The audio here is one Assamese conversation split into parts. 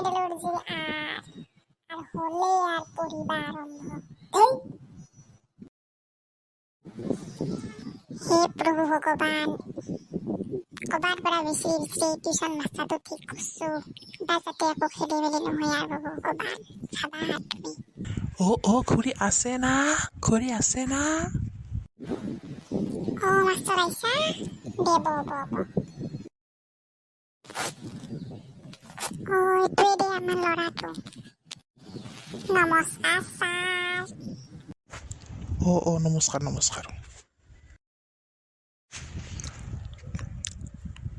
মেডেলুৰজিৰ আৰ হলে আৰ পৰিবাৰ আৰম্ভ। হে প্ৰভু ভগবান, কবাৰ পৰা বেছি শ্ৰী টিউশ্যন মাষ্টাৰটো ঠিক কৰছো, যাতে একো খেলি মেলি নহয় আৰু ভগৱান চাবা তুমি। ও খুৰী আছে না? খুৰী আছে না? মাষ্টাৰ আইছা? দে ব এইটোৱে দে আমাৰ ল'ৰাটো। নমস্কাৰ ছাৰ। নমস্কাৰ।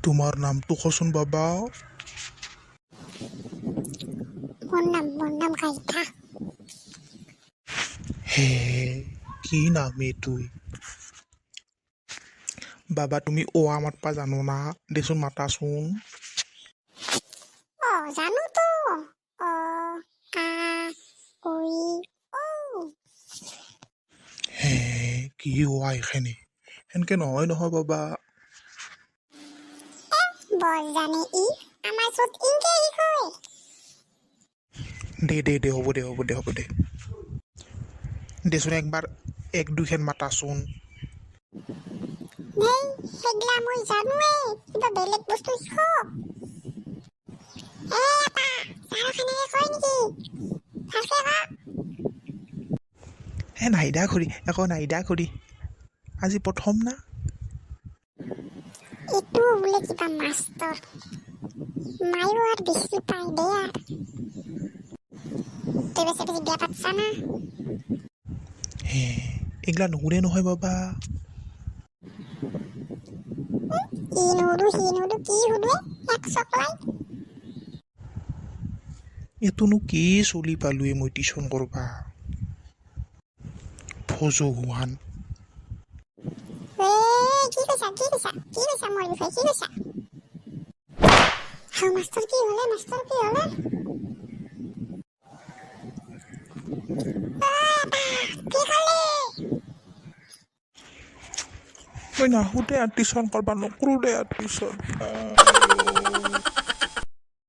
তোমাৰ নামটো কচোন বাবা? মোৰ নাম গাইঠা। হে, কি নাম এইটো? বাবা তুমি অৱা মাতবা জানো না? দেচোন মাতাচোন। জানো তো। হে, কি অৱা এখানে? সেনকে নহয় বাবা। বৰ জানে ই, আমাৰ চত ইনকে হয়। দে হ'ব দে। দেচোন একবাৰ এক দুইখান মাতাচোন। নেই সেইগিলা মই জানোৱে, কিবা বেলেগ বস্তু শিকক। আপা চাৰখানেকে কয় নেকি? ভালকে কওক। নাইদা খুৰী, একো নাইদা খুৰী, আজি প্ৰথম না। এইটো বোলে কিবা মাষ্টৰ, মায়ো আর বেশি পাই দে আর। তুই বেশি বিয়া পাচ্ছা না? হে, এইগিলা নুশুনে নহয় বাবা। ই নুডু কি হুদুৱে এক চকলাই। এইটোনো কি চলি পালোৱে মই টিউশ্যন কৰবা। ভগৱান। কি কৈছা মোৰ বিষয়ে কি কৈছা? মাষ্টৰ কি হলে? কি খালি? মই নাহোঁতে আৰু টিউশ্যন কৰবা নকৰোঁ দে আৰু টিউশ্যন।